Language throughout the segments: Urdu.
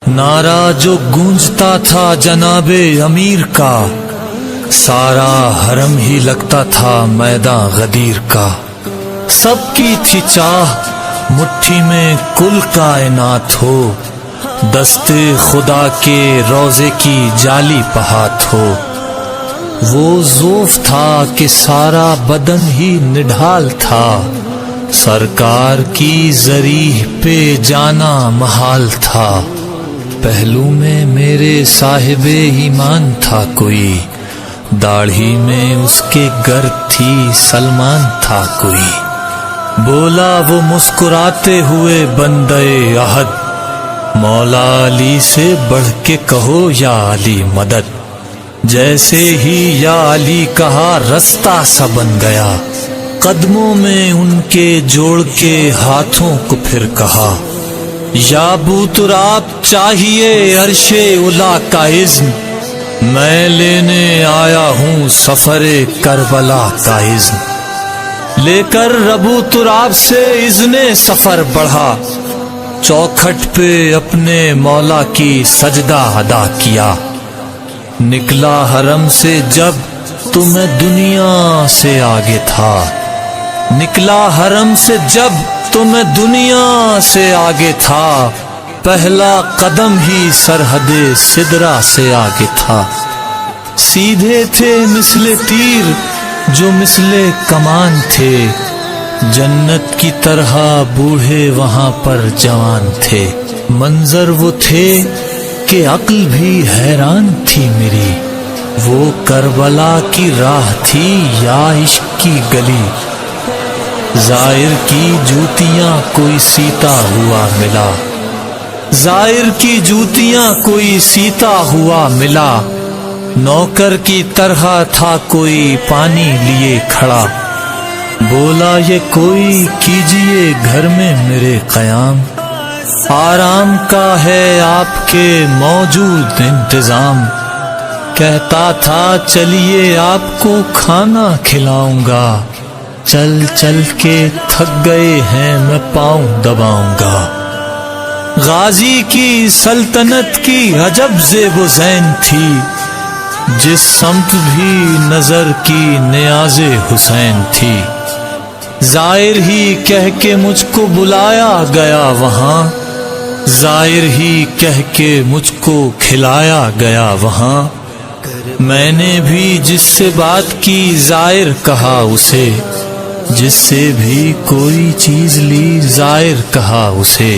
نعرہ جو گونجتا تھا جناب امیر کا، سارا حرم ہی لگتا تھا میدان غدیر کا۔ سب کی تھی چاہ مٹھی میں کل کائنات ہو، دستے خدا کے روزے کی جالی پہات ہو۔ وہ ذوف تھا کہ سارا بدن ہی نڈھال تھا، سرکار کی ذریح پہ جانا محال تھا۔ پہلو میں میرے صاحب ایمان تھا کوئی، داڑھی میں اس کے گر تھی سلمان تھا کوئی۔ بولا وہ مسکراتے ہوئے بندے عہد، مولا علی سے بڑھ کے کہو یا علی مدد۔ جیسے ہی یا علی کہا رستہ سا بن گیا، قدموں میں ان کے جوڑ کے ہاتھوں کو پھر کہا، یا ابو تراب چاہیے عرش اولا کا اذن، میں لینے آیا ہوں سفر کربلا کا اذن۔ لے کر ابو تراب سے اذن سفر بڑھا، چوکھٹ پہ اپنے مولا کی سجدہ ادا کیا۔ نکلا حرم سے جب تو میں دنیا سے آگے تھا، نکلا حرم سے جب تو میں دنیا سے آگے تھا، پہلا قدم ہی سرحد سدرا سے آگے تھا۔ سیدھے تھے مثل تیر جو مثل کمان تھے، جنت کی طرح بوڑھے وہاں پر جوان تھے۔ منظر وہ تھے کہ عقل بھی حیران تھی میری، وہ کربلا کی راہ تھی یا عشق کی گلی۔ زائر کی جوتیاں کوئی سیتا ہوا ملا، زائر کی جوتیاں کوئی سیتا ہوا ملا، نوکر کی طرح تھا کوئی پانی لیے کھڑا۔ بولا یہ کوئی کیجئے گھر میں میرے قیام، آرام کا ہے آپ کے موجود انتظام۔ کہتا تھا چلیے آپ کو کھانا کھلاؤں گا، چل چل کے تھک گئے ہیں میں پاؤں دباؤں گا۔ غازی کی سلطنت کی عجب زیب و زین تھی، جس سمت بھی نظر کی نیاز حسین تھی۔ زائر ہی کہہ کے مجھ کو بلایا گیا وہاں، زائر ہی کہہ کے مجھ کو کھلایا گیا وہاں۔ میں نے بھی جس سے بات کی زائر کہا اسے، جس سے بھی کوئی چیز لی زائر کہا اسے۔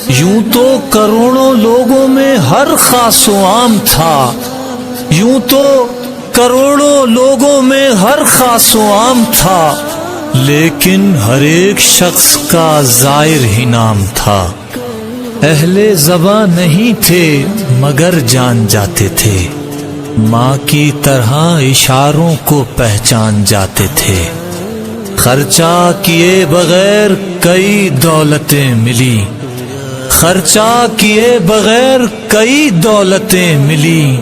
یوں تو کروڑوں لوگوں میں ہر خاص و عام تھا، یوں تو کروڑوں لوگوں میں ہر خاص و عام تھا، لیکن ہر ایک شخص کا زائر ہی نام تھا۔ اہل زباں نہیں تھے مگر جان جاتے تھے، ماں کی طرح اشاروں کو پہچان جاتے تھے۔ خرچہ کیے بغیر کئی دولتیں ملی، خرچہ کیے بغیر کئی دولتیں ملی،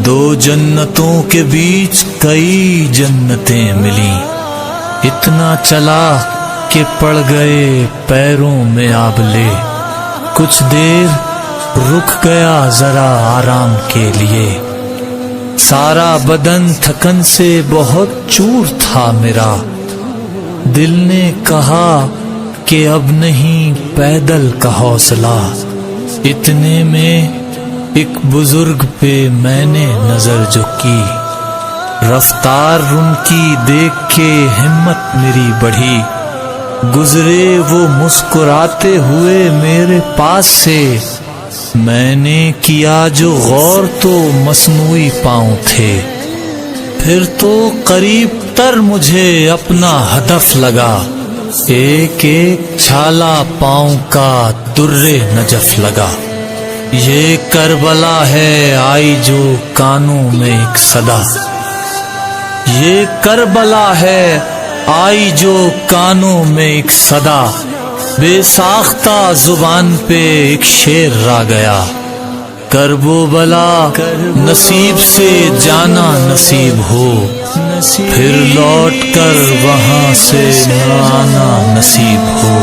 دو جنتوں کے بیچ کئی جنتیں ملی۔ اتنا چلا کہ پڑ گئے پیروں میں آبلے، کچھ دیر رک گیا ذرا آرام کے لیے۔ سارا بدن تھکن سے بہت چور تھا میرا، دل نے کہا کہ اب نہیں پیدل کا حوصلہ۔ اتنے میں ایک بزرگ پہ میں نے نظر جو کی، رفتار ان کی دیکھ کے ہمت میری بڑھی۔ گزرے وہ مسکراتے ہوئے میرے پاس سے، میں نے کیا جو غور تو مصنوعی پاؤں تھے۔ پھر تو قریب تر مجھے اپنا ہدف لگا، ایک ایک چھالا پاؤں کا در نجف لگا۔ یہ کربلا ہے آئی جو کانوں میں ایک صدا، یہ کربلا ہے آئی جو کانوں میں ایک صدا۔ بے ساختہ زبان پہ ایک شعر را گیا، کرب و بلا نصیب سے جانا نصیب ہو، پھر لوٹ کر وہاں سے آنا نصیب ہو۔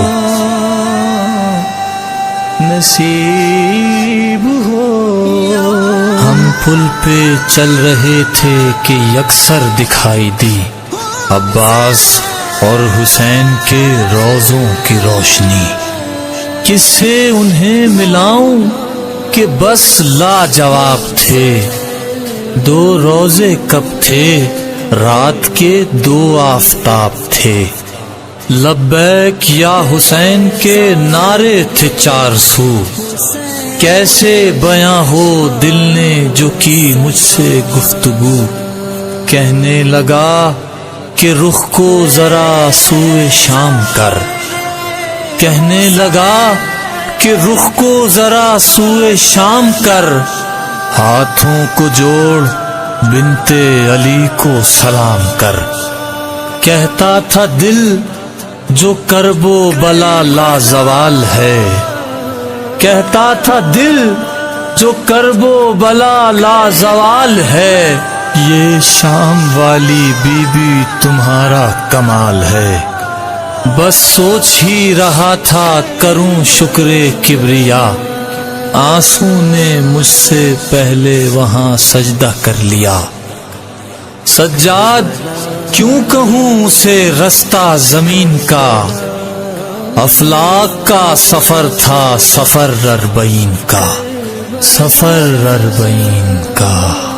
نصیب پل پہ چل رہے تھے کہ یکسر دکھائی دی عباس اور حسین کے روزوں کی روشنی۔ کس سے انہیں ملاؤں کہ بس لاجواب تھے، دو روزے کب تھے رات کے دو آفتاب تھے۔ لبیک یا حسین کے نعرے تھے چار سو، کیسے بیاں ہو دل نے جو کی مجھ سے گفتگو۔ کہنے لگا کہ رخ کو ذرا سوئے شام کر، کہنے لگا کہ رخ کو ذرا سوئے شام کر، ہاتھوں کو جوڑ بنت علی کو سلام کر۔ کہتا تھا دل جو کرب و بلا لا زوال ہے، کہتا تھا دل جو کرب و بلا لا زوال ہے، یہ شام والی بی بی تمہارا کمال ہے۔ بس سوچ ہی رہا تھا کروں شکر کبریا، آنسو نے مجھ سے پہلے وہاں سجدہ کر لیا۔ سجاد کیوں کہوں اسے رستہ زمین کا، افلاک کا سفر تھا سفر اربعین کا، سفر اربعین کا۔